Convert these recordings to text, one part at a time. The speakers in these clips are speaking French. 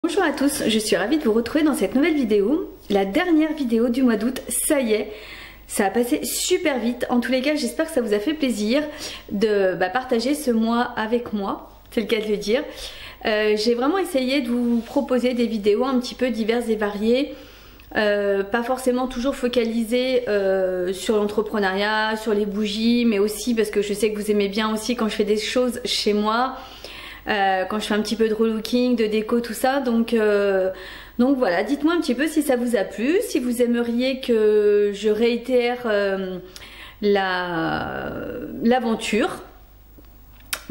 Bonjour à tous, je suis ravie de vous retrouver dans cette nouvelle vidéo, la dernière vidéo du mois d'août. Ça y est, ça a passé super vite. En tous les cas, j'espère que ça vous a fait plaisir de partager ce mois avec moi, c'est le cas de le dire. J'ai vraiment essayé de vous proposer des vidéos un petit peu diverses et variées, pas forcément toujours focalisées sur l'entrepreneuriat, sur les bougies, mais aussi parce que je sais que vous aimez bien aussi quand je fais des choses chez moi. Quand je fais un petit peu de relooking, de déco, tout ça, donc voilà, dites-moi un petit peu si ça vous a plu, si vous aimeriez que je réitère l'aventure,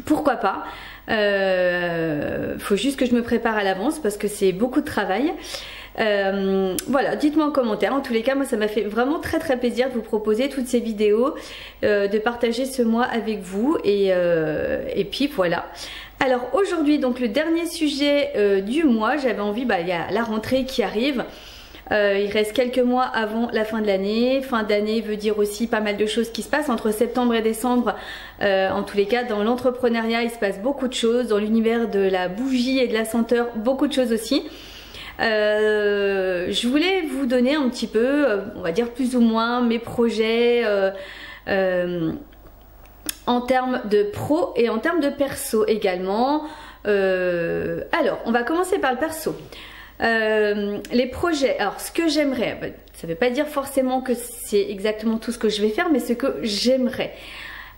pourquoi pas. Faut juste que je me prépare à l'avance parce que c'est beaucoup de travail. Voilà, dites-moi en commentaire. En tous les cas, moi ça m'a fait vraiment très plaisir de vous proposer toutes ces vidéos, de partager ce mois avec vous et puis voilà. Alors aujourd'hui, donc le dernier sujet du mois, j'avais envie, il y a la rentrée qui arrive. Il reste quelques mois avant la fin de l'année. Fin d'année veut dire aussi pas mal de choses qui se passent entre septembre et décembre. En tous les cas, dans l'entrepreneuriat, il se passe beaucoup de choses. Dans l'univers de la bougie et de la senteur, beaucoup de choses aussi. Je voulais vous donner un petit peu, on va dire plus ou moins, mes projets en termes de pro et en termes de perso également. Alors, on va commencer par le perso. Les projets, alors ce que j'aimerais, ça ne veut pas dire forcément que c'est exactement tout ce que je vais faire, mais ce que j'aimerais.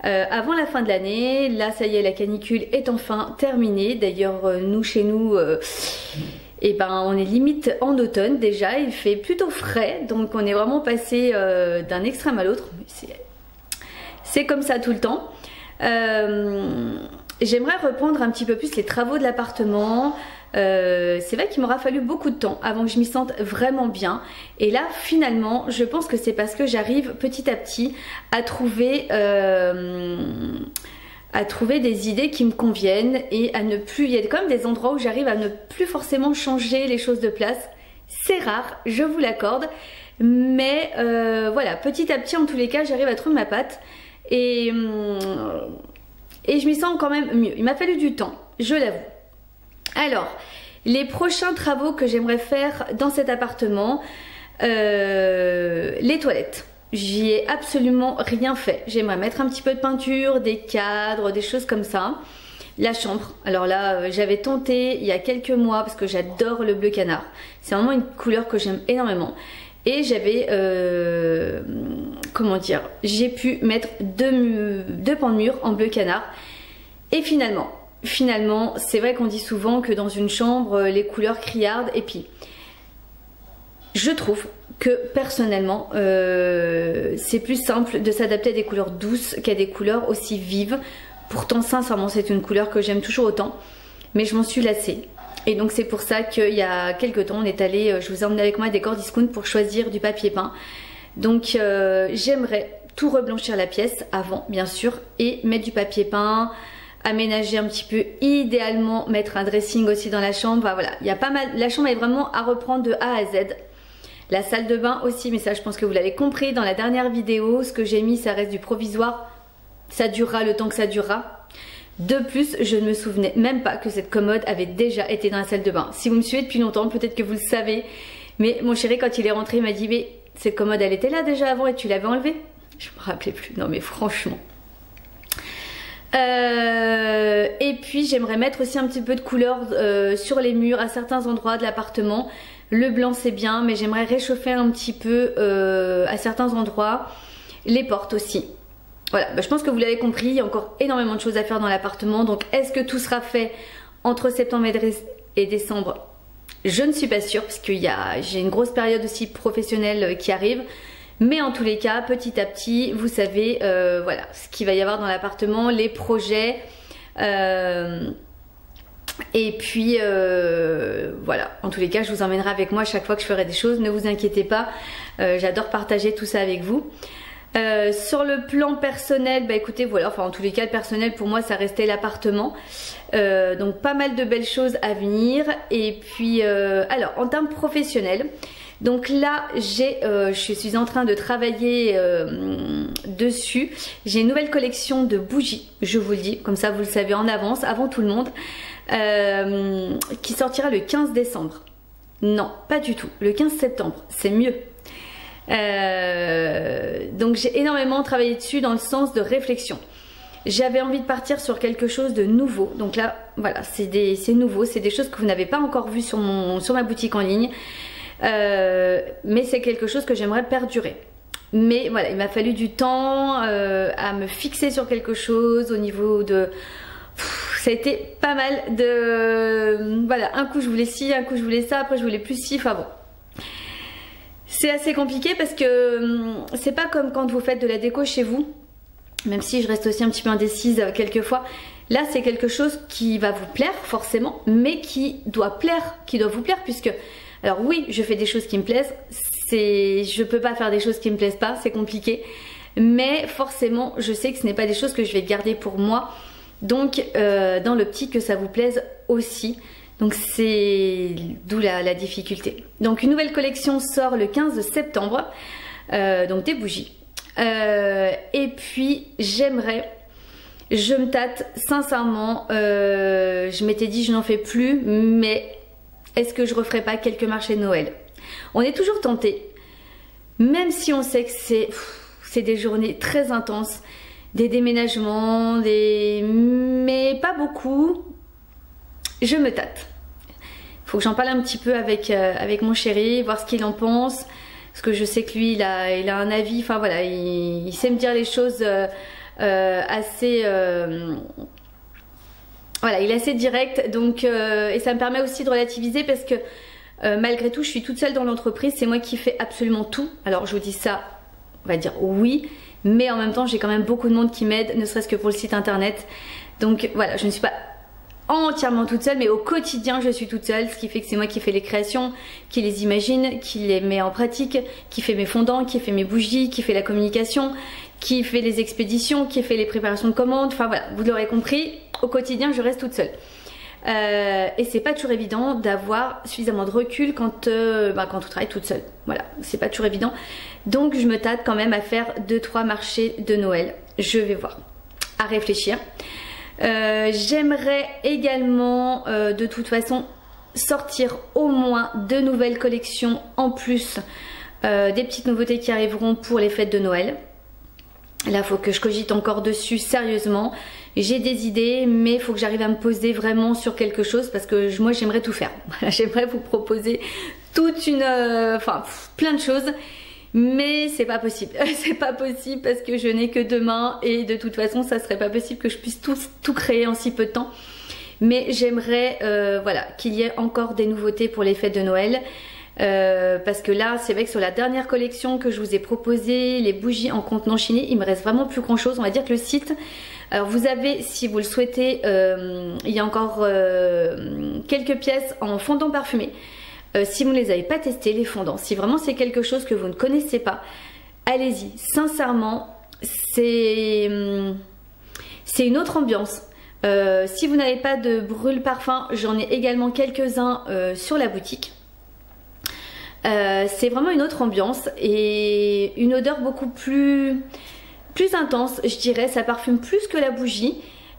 Avant la fin de l'année, là ça y est, la canicule est enfin terminée. D'ailleurs, nous chez nous, on est limite en automne déjà, il fait plutôt frais, donc on est vraiment passé d'un extrême à l'autre. C'est comme ça tout le temps. J'aimerais reprendre un petit peu plus les travaux de l'appartement. C'est vrai qu'il m'aura fallu beaucoup de temps avant que je m'y sente vraiment bien. Et là, finalement, je pense que c'est parce que j'arrive petit à petit à trouver des idées qui me conviennent et à ne plus... Il y a quand même des endroits où j'arrive à ne plus forcément changer les choses de place. C'est rare, je vous l'accorde. Mais voilà, petit à petit, en tous les cas, j'arrive à trouver ma patte. Et je m'y sens quand même mieux. Il m'a fallu du temps, je l'avoue. Alors, les prochains travaux que j'aimerais faire dans cet appartement, les toilettes. J'y ai absolument rien fait. J'aimerais mettre un petit peu de peinture, des cadres, des choses comme ça. La chambre, alors là j'avais tenté il y a quelques mois parce que j'adore le bleu canard. C'est vraiment une couleur que j'aime énormément. Et j'avais, comment dire, j'ai pu mettre deux pans de mur en bleu canard. Et finalement, c'est vrai qu'on dit souvent que dans une chambre, les couleurs criardent. Et puis, je trouve que personnellement, c'est plus simple de s'adapter à des couleurs douces qu'à des couleurs aussi vives. Pourtant, sincèrement, c'est une couleur que j'aime toujours autant. Mais je m'en suis lassée. Et donc c'est pour ça qu'il y a quelques temps on est allé, je vous ai emmené avec moi à Décor Discount pour choisir du papier peint. Donc j'aimerais tout reblanchir la pièce avant bien sûr et mettre du papier peint, aménager un petit peu, idéalement mettre un dressing aussi dans la chambre. Enfin, voilà, il y a pas mal, la chambre est vraiment à reprendre de A à Z. La salle de bain aussi, mais ça je pense que vous l'avez compris dans la dernière vidéo, ce que j'ai mis ça reste du provisoire, ça durera le temps que ça durera. De plus, je ne me souvenais même pas que cette commode avait déjà été dans la salle de bain. Si vous me suivez depuis longtemps, peut-être que vous le savez. Mais mon chéri, quand il est rentré, il m'a dit « Mais cette commode, elle était là déjà avant et tu l'avais enlevée ?» Je me rappelais plus. Non mais franchement. Et puis, j'aimerais mettre aussi un petit peu de couleur sur les murs à certains endroits de l'appartement. Le blanc, c'est bien, mais j'aimerais réchauffer un petit peu à certains endroits. Les portes aussi. Voilà, je pense que vous l'avez compris, il y a encore énormément de choses à faire dans l'appartement. Donc est-ce que tout sera fait entre septembre et décembre? Je ne suis pas sûre parce que j'ai une grosse période aussi professionnelle qui arrive. Mais en tous les cas, petit à petit, vous savez voilà, ce qu'il va y avoir dans l'appartement, les projets. Et puis voilà, en tous les cas, je vous emmènerai avec moi à chaque fois que je ferai des choses. Ne vous inquiétez pas, j'adore partager tout ça avec vous. Sur le plan personnel, écoutez voilà, enfin en tous les cas le personnel pour moi ça restait l'appartement, donc pas mal de belles choses à venir. Et puis alors en termes professionnels, donc là je suis en train de travailler dessus. J'ai une nouvelle collection de bougies, je vous le dis, comme ça vous le savez en avance, avant tout le monde. qui sortira le 15 décembre. Non, pas du tout, le 15 septembre, c'est mieux. Donc j'ai énormément travaillé dessus dans le sens de réflexion. J'avais envie de partir sur quelque chose de nouveau. Donc là, voilà, c'est nouveau, c'est des choses que vous n'avez pas encore vues sur ma boutique en ligne. Mais c'est quelque chose que j'aimerais perdurer. Mais voilà, il m'a fallu du temps à me fixer sur quelque chose au niveau de... ça a été pas mal de... Voilà, un coup je voulais ci, un coup je voulais ça, après je voulais plus ci, enfin bon. C'est assez compliqué parce que c'est pas comme quand vous faites de la déco chez vous, même si je reste aussi un petit peu indécise quelquefois. Là c'est quelque chose qui va vous plaire forcément, mais qui doit vous plaire puisque... Alors oui, je fais des choses qui me plaisent, je peux pas faire des choses qui me plaisent pas, c'est compliqué. Mais forcément, je sais que ce n'est pas des choses que je vais garder pour moi. Donc dans l'optique que ça vous plaise aussi. Donc c'est d'où la difficulté. Donc une nouvelle collection sort le 15 septembre, donc des bougies. Et puis j'aimerais, je me tâte sincèrement, je m'étais dit je n'en fais plus, mais est-ce que je referai pas quelques marchés de Noël? On est toujours tenté, même si on sait que c'est des journées très intenses, des déménagements, mais pas beaucoup. Je me tâte. Faut que j'en parle un petit peu avec mon chéri, voir ce qu'il en pense. Parce que je sais que lui, il a un avis. Enfin voilà, il sait me dire les choses assez... voilà, il est assez direct. Donc, et ça me permet aussi de relativiser parce que malgré tout, je suis toute seule dans l'entreprise. C'est moi qui fais absolument tout. Alors je vous dis ça, on va dire oui. Mais en même temps, j'ai quand même beaucoup de monde qui m'aide, ne serait-ce que pour le site internet. Donc voilà, je ne suis pas entièrement toute seule, mais au quotidien je suis toute seule, ce qui fait que c'est moi qui fais les créations, qui les imagine, qui les met en pratique, qui fait mes fondants, qui fait mes bougies, qui fait la communication, qui fait les expéditions, qui fait les préparations de commandes. Enfin voilà, vous l'aurez compris, au quotidien je reste toute seule. Et c'est pas toujours évident d'avoir suffisamment de recul quand on travaille toute seule. Voilà, c'est pas toujours évident. Donc je me tâte quand même à faire 2-3 marchés de Noël. Je vais voir, à réfléchir. J'aimerais également de toute façon sortir au moins 2 nouvelles collections en plus des petites nouveautés qui arriveront pour les fêtes de Noël. Là il faut que je cogite encore dessus sérieusement. J'ai des idées mais il faut que j'arrive à me poser vraiment sur quelque chose parce que moi j'aimerais tout faire. Voilà, j'aimerais vous proposer toute une... enfin plein de choses. Mais c'est pas possible, c'est pas possible parce que je n'ai que 2 mains et de toute façon ça serait pas possible que je puisse tout créer en si peu de temps. Mais j'aimerais voilà, qu'il y ait encore des nouveautés pour les fêtes de Noël. Parce que là c'est vrai que sur la dernière collection que je vous ai proposé, les bougies en contenant chiné, il me reste vraiment plus grand chose. On va dire que le site, alors vous avez, si vous le souhaitez, il y a encore quelques pièces en fondant parfumé. Si vous ne les avez pas testés, les fondants, si vraiment c'est quelque chose que vous ne connaissez pas, allez-y, sincèrement, c'est une autre ambiance. Si vous n'avez pas de brûle-parfum, j'en ai également quelques-uns sur la boutique. C'est vraiment une autre ambiance et une odeur beaucoup plus intense, je dirais. Ça parfume plus que la bougie,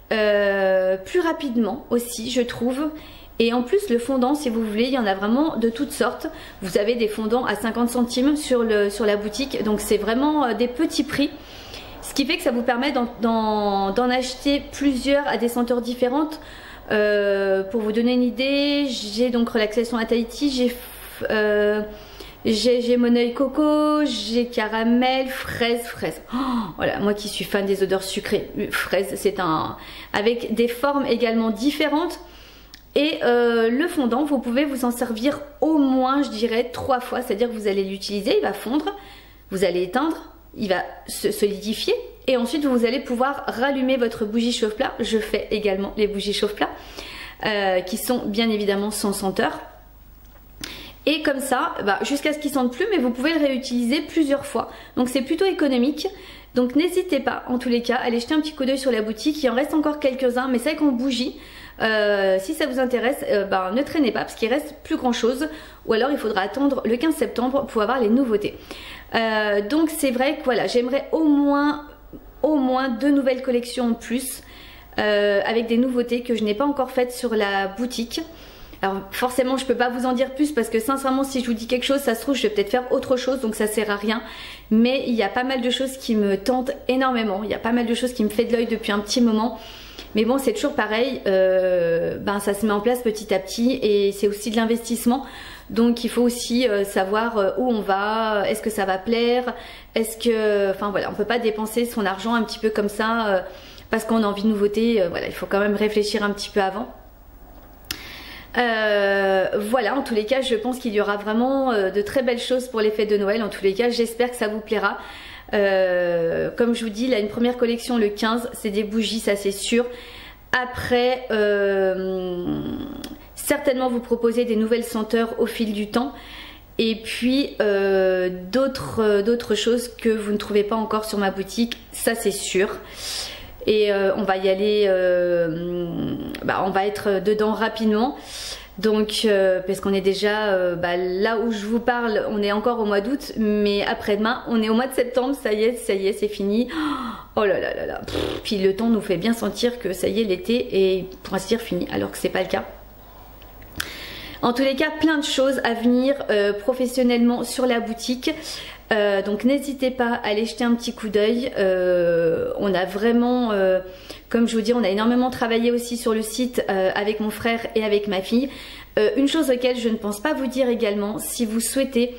plus rapidement aussi, je trouve. Et en plus le fondant, si vous voulez, il y en a vraiment de toutes sortes. Vous avez des fondants à 50 centimes sur la boutique, donc c'est vraiment des petits prix. Ce qui fait que ça vous permet d'en acheter plusieurs à des senteurs différentes. Pour vous donner une idée, j'ai donc relaxation à Tahiti, j'ai mon œil coco, j'ai caramel, fraise. Oh, voilà, moi qui suis fan des odeurs sucrées, fraise, c'est avec des formes également différentes. Et le fondant, vous pouvez vous en servir au moins, je dirais, 3 fois. C'est-à-dire que vous allez l'utiliser, il va fondre, vous allez éteindre, il va se solidifier. Et ensuite, vous allez pouvoir rallumer votre bougie chauffe-plat. Je fais également les bougies chauffe-plat, qui sont bien évidemment sans senteur. Et comme ça, jusqu'à ce qu'ils sentent plus, mais vous pouvez le réutiliser plusieurs fois. Donc c'est plutôt économique. Donc n'hésitez pas, en tous les cas, à aller jeter un petit coup d'œil sur la boutique. Il en reste encore quelques-uns, mais c'est vrai qu'en bougie, si ça vous intéresse, ne traînez pas parce qu'il reste plus grand chose, ou alors il faudra attendre le 15 septembre pour avoir les nouveautés. Donc c'est vrai que voilà, j'aimerais au moins 2 nouvelles collections en plus avec des nouveautés que je n'ai pas encore faites sur la boutique. Alors forcément je peux pas vous en dire plus parce que sincèrement si je vous dis quelque chose, ça se trouve je vais peut-être faire autre chose, donc ça sert à rien. Mais il y a pas mal de choses qui me tentent énormément, il y a pas mal de choses qui me fait de l'œil depuis un petit moment. Mais bon, c'est toujours pareil, ça se met en place petit à petit et c'est aussi de l'investissement. Donc il faut aussi savoir où on va, est-ce que ça va plaire, est-ce que... Enfin voilà, on peut pas dépenser son argent un petit peu comme ça parce qu'on a envie de nouveautés. Voilà, il faut quand même réfléchir un petit peu avant. Voilà, en tous les cas je pense qu'il y aura vraiment de très belles choses pour les fêtes de Noël. En tous les cas j'espère que ça vous plaira. Comme je vous dis, là une première collection le 15, c'est des bougies, ça c'est sûr. Après certainement vous proposer des nouvelles senteurs au fil du temps. Et puis d'autres choses que vous ne trouvez pas encore sur ma boutique, ça c'est sûr. Et on va y aller, on va être dedans rapidement. Donc parce qu'on est déjà là où je vous parle, on est encore au mois d'août, mais après-demain on est au mois de septembre. Ça y est c'est fini. Oh là là là là. Puis le temps nous fait bien sentir que ça y est, l'été est pour ainsi dire fini, alors que c'est pas le cas. En tous les cas, plein de choses à venir professionnellement sur la boutique. Donc n'hésitez pas à aller jeter un petit coup d'œil. On a vraiment, comme je vous dis, on a énormément travaillé aussi sur le site avec mon frère et avec ma fille. Une chose auquel je ne pense pas vous dire également, si vous souhaitez,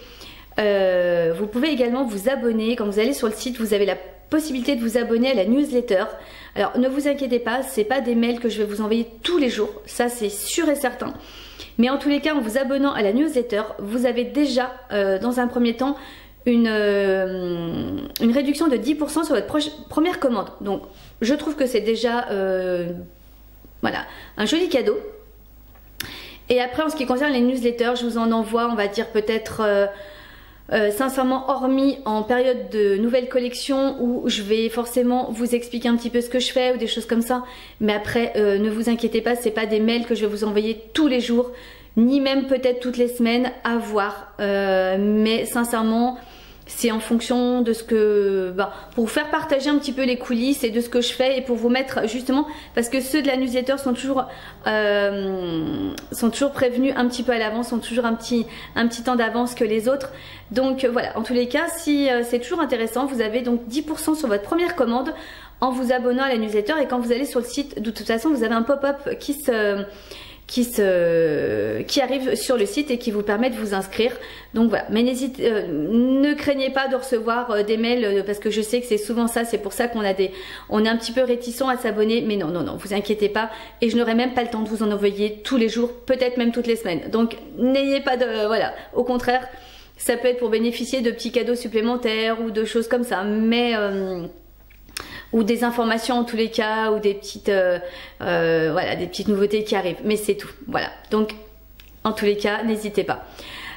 vous pouvez également vous abonner. Quand vous allez sur le site, vous avez la possibilité de vous abonner à la newsletter. Alors ne vous inquiétez pas, c'est pas des mails que je vais vous envoyer tous les jours, ça c'est sûr et certain. Mais en tous les cas, en vous abonnant à la newsletter, vous avez déjà dans un premier temps une réduction de 10% sur votre première commande. Donc je trouve que c'est déjà voilà, un joli cadeau. Et après en ce qui concerne les newsletters, je vous en envoie, on va dire peut-être sincèrement, hormis en période de nouvelle collection où je vais forcément vous expliquer un petit peu ce que je fais ou des choses comme ça. Mais après ne vous inquiétez pas, c'est pas des mails que je vais vous envoyer tous les jours, ni même peut-être toutes les semaines, à voir. Mais sincèrement, c'est en fonction de ce que... pour vous faire partager un petit peu les coulisses et de ce que je fais et pour vous mettre justement... Parce que ceux de la newsletter sont toujours prévenus un petit peu à l'avance, sont toujours un petit temps d'avance que les autres. Donc voilà, en tous les cas, si c'est toujours intéressant, vous avez donc 10% sur votre première commande en vous abonnant à la newsletter. Et quand vous allez sur le site, de toute façon, vous avez un pop-up qui arrive sur le site et qui vous permet de vous inscrire. Donc voilà, mais ne craignez pas de recevoir des mails parce que je sais que c'est souvent ça, c'est pour ça qu'on est un petit peu réticent à s'abonner, mais non, vous inquiétez pas, et je n'aurai même pas le temps de vous en envoyer tous les jours, peut-être même toutes les semaines. Donc n'ayez pas de... voilà, au contraire, ça peut être pour bénéficier de petits cadeaux supplémentaires ou de choses comme ça, mais... ou des informations en tous les cas, ou des petites voilà, des petites nouveautés qui arrivent, mais c'est tout. Voilà, donc en tous les cas, n'hésitez pas.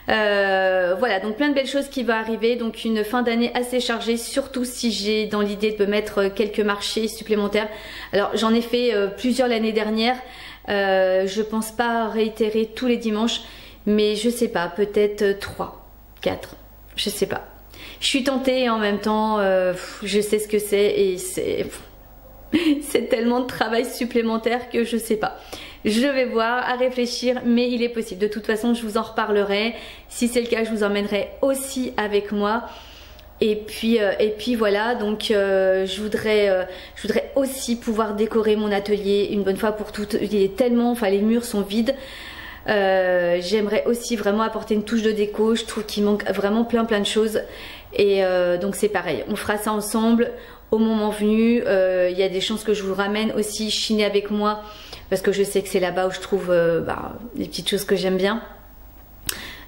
Voilà, donc plein de belles choses qui vont arriver, donc une fin d'année assez chargée, surtout si j'ai dans l'idée de me mettre quelques marchés supplémentaires. Alors j'en ai fait plusieurs l'année dernière, je pense pas réitérer tous les dimanches, mais je sais pas, peut-être 3, 4, je sais pas. Je suis tentée et en même temps, je sais ce que c'est et c'est tellement de travail supplémentaire que je sais pas. Je vais voir, à réfléchir, mais il est possible. De toute façon, je vous en reparlerai. Si c'est le cas, je vous emmènerai aussi avec moi. Et puis voilà, donc je voudrais aussi pouvoir décorer mon atelier une bonne fois pour toutes. Il est tellement, enfin les murs sont vides. J'aimerais aussi vraiment apporter une touche de déco. Je trouve qu'il manque vraiment plein de choses. Et donc c'est pareil, on fera ça ensemble au moment venu. Il y a des chances que je vous ramène aussi chiner avec moi parce que je sais que c'est là-bas où je trouve les petites choses que j'aime bien.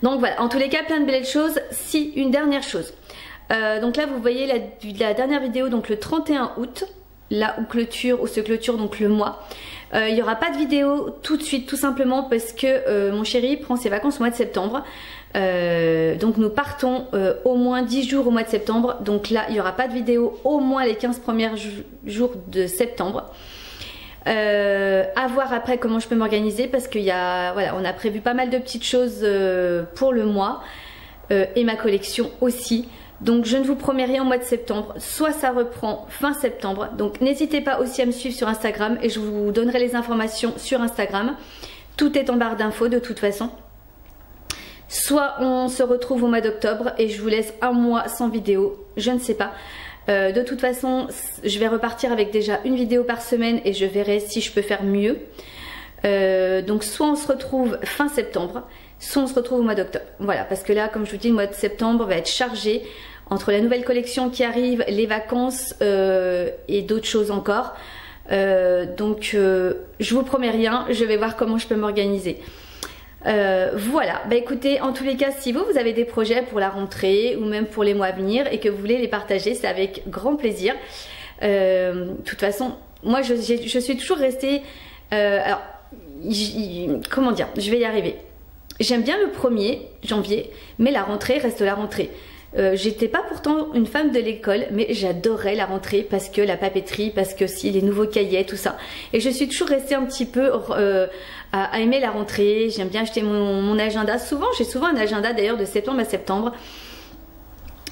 Donc voilà, en tous les cas plein de belles choses. Si, une dernière chose, donc là vous voyez la dernière vidéo, donc le 31 août, là où se clôture donc le mois. Il n'y aura pas de vidéo tout de suite, tout simplement parce que mon chéri prend ses vacances au mois de septembre. Donc nous partons au moins 10 jours au mois de septembre. Donc là il n'y aura pas de vidéo au moins les 15 premiers jours de septembre. À voir après comment je peux m'organiser parce qu'il y a, voilà, on a prévu pas mal de petites choses pour le mois et ma collection aussi. Donc je ne vous promets rien au mois de septembre, soit ça reprend fin septembre. Donc n'hésitez pas aussi à me suivre sur Instagram et je vous donnerai les informations sur Instagram. Tout est en barre d'infos de toute façon. Soit on se retrouve au mois d'octobre et je vous laisse un mois sans vidéo, je ne sais pas. De toute façon, je vais repartir avec déjà une vidéo par semaine et je verrai si je peux faire mieux. Donc soit on se retrouve fin septembre, soit on se retrouve au mois d'octobre. Voilà, parce que là, comme je vous dis, le mois de septembre va être chargé entre la nouvelle collection qui arrive, les vacances et d'autres choses encore. Donc je vous promets rien, je vais voir comment je peux m'organiser. Voilà, bah écoutez, en tous les cas, si vous avez des projets pour la rentrée ou même pour les mois à venir et que vous voulez les partager, c'est avec grand plaisir. De toute façon, moi je suis toujours restée, alors comment dire, je vais y arriver. J'aime bien le 1er janvier, mais la rentrée reste la rentrée. J'étais pas pourtant une fan de l'école, mais j'adorais la rentrée parce que la papeterie, parce que si les nouveaux cahiers, tout ça. Et je suis toujours restée un petit peu à aimer la rentrée. J'aime bien acheter mon agenda. J'ai souvent un agenda d'ailleurs de septembre à septembre.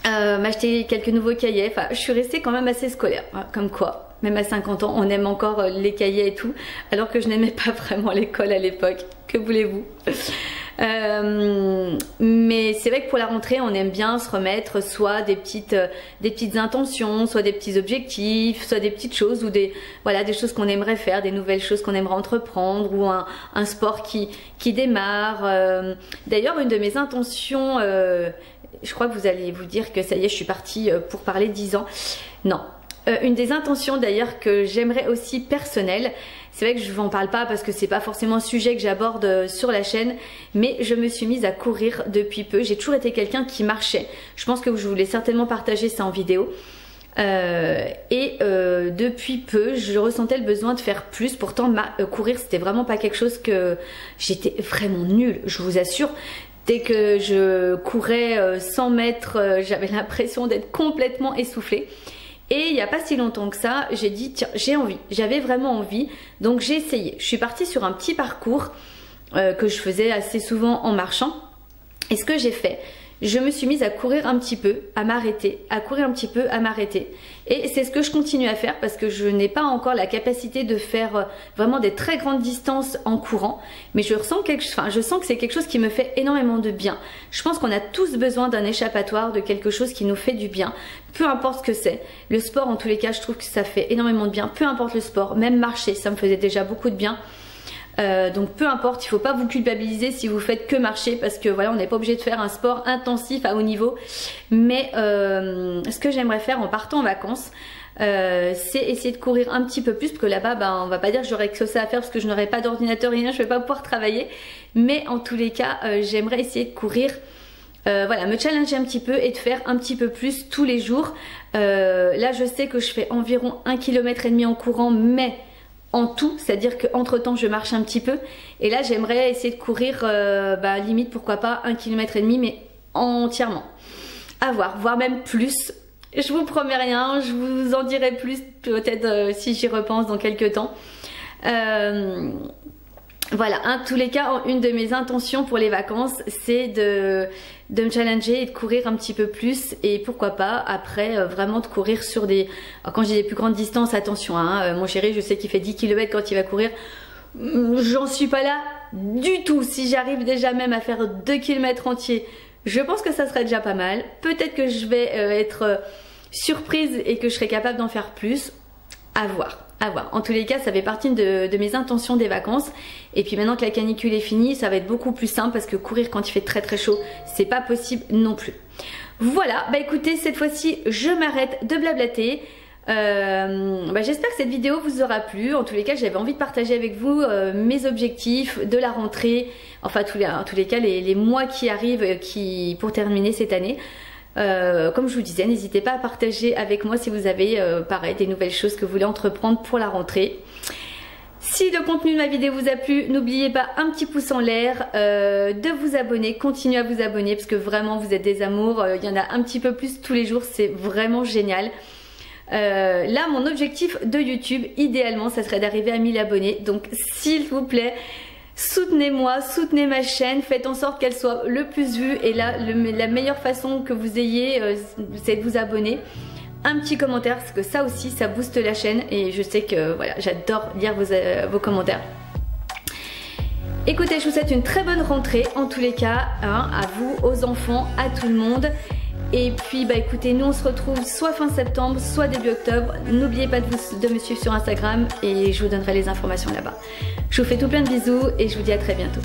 M'acheter quelques nouveaux cahiers. Enfin, je suis restée quand même assez scolaire, hein, comme quoi. Même à 50 ans, on aime encore les cahiers et tout, alors que je n'aimais pas vraiment l'école à l'époque. Que voulez-vous? Mais c'est vrai que pour la rentrée on aime bien se remettre soit des petites intentions, soit des petits objectifs, soit des petites choses ou des choses qu'on aimerait faire, des nouvelles choses qu'on aimerait entreprendre ou un sport qui démarre. D'ailleurs une de mes intentions, je crois que vous allez vous dire que ça y est je suis partie pour parler 10 ans, non. Une des intentions d'ailleurs que j'aimerais aussi personnelle, c'est vrai que je ne vous en parle pas parce que c'est pas forcément un sujet que j'aborde sur la chaîne, mais je me suis mise à courir depuis peu. J'ai toujours été quelqu'un qui marchait. Je pense que je voulais certainement partager ça en vidéo. Depuis peu, je ressentais le besoin de faire plus. Pourtant, courir, c'était vraiment pas quelque chose que j'étais vraiment nulle, je vous assure. Dès que je courais 100 mètres, j'avais l'impression d'être complètement essoufflée. Et il n'y a pas si longtemps que ça, j'ai dit tiens, j'ai envie, j'avais vraiment envie, donc j'ai essayé. Je suis partie sur un petit parcours que je faisais assez souvent en marchant. Et ce que j'ai fait, je me suis mise à courir un petit peu, à m'arrêter, à courir un petit peu, à m'arrêter. Et c'est ce que je continue à faire parce que je n'ai pas encore la capacité de faire vraiment des très grandes distances en courant. Mais je sens que c'est quelque chose qui me fait énormément de bien. Je pense qu'on a tous besoin d'un échappatoire, de quelque chose qui nous fait du bien. Peu importe ce que c'est. Le sport, en tous les cas, je trouve que ça fait énormément de bien. Peu importe le sport, même marcher, ça me faisait déjà beaucoup de bien. Donc peu importe, il ne faut pas vous culpabiliser si vous faites que marcher parce que voilà, on n'est pas obligé de faire un sport intensif à haut niveau. Mais ce que j'aimerais faire en partant en vacances, c'est essayer de courir un petit peu plus parce que là-bas, on va pas dire que j'aurais que ça à faire parce que je n'aurai pas d'ordinateur, rien, je vais pas pouvoir travailler. Mais en tous les cas, j'aimerais essayer de courir. Voilà, me challenger un petit peu et de faire un petit peu plus tous les jours. Là, je sais que je fais environ 1,5 km en courant, mais en tout, c'est-à-dire qu'entre temps je marche un petit peu et là j'aimerais essayer de courir limite pourquoi pas 1,5 km mais entièrement, à voir, voire même plus. Je vous promets rien, je vous en dirai plus peut-être si j'y repense dans quelques temps. Voilà, en tous les cas, une de mes intentions pour les vacances, c'est de me challenger et de courir un petit peu plus et pourquoi pas après vraiment de courir sur des... Alors, quand j'ai des plus grandes distances, attention, hein, mon chéri, je sais qu'il fait 10 km quand il va courir, j'en suis pas là du tout. Si j'arrive déjà même à faire 2 km entiers, je pense que ça serait déjà pas mal. Peut-être que je vais être surprise et que je serai capable d'en faire plus. À voir, à voir. En tous les cas, ça fait partie de mes intentions des vacances. Et puis maintenant que la canicule est finie, ça va être beaucoup plus simple parce que courir quand il fait très très chaud, c'est pas possible non plus. Voilà, bah écoutez, cette fois-ci, je m'arrête de blablater. J'espère que cette vidéo vous aura plu. En tous les cas, j'avais envie de partager avec vous mes objectifs de la rentrée. Enfin, en tous les cas, les mois qui arrivent pour terminer cette année. Comme je vous disais, n'hésitez pas à partager avec moi si vous avez pareil des nouvelles choses que vous voulez entreprendre pour la rentrée. Si le contenu de ma vidéo vous a plu, n'oubliez pas un petit pouce en l'air, de vous abonner, continuez à vous abonner parce que vraiment vous êtes des amours, il y en a un petit peu plus tous les jours, c'est vraiment génial. Là mon objectif de YouTube idéalement ça serait d'arriver à 1000 abonnés, donc s'il vous plaît Soutenez-moi, soutenez ma chaîne, faites en sorte qu'elle soit le plus vue et là la meilleure façon que vous ayez c'est de vous abonner. Un petit commentaire parce que ça aussi ça booste la chaîne et je sais que voilà, j'adore lire vos commentaires. Écoutez, je vous souhaite une très bonne rentrée en tous les cas, hein, à vous, aux enfants, à tout le monde. Et puis bah écoutez, nous on se retrouve soit fin septembre, soit début octobre. N'oubliez pas de me suivre sur Instagram et je vous donnerai les informations là-bas. Je vous fais tout plein de bisous et je vous dis à très bientôt.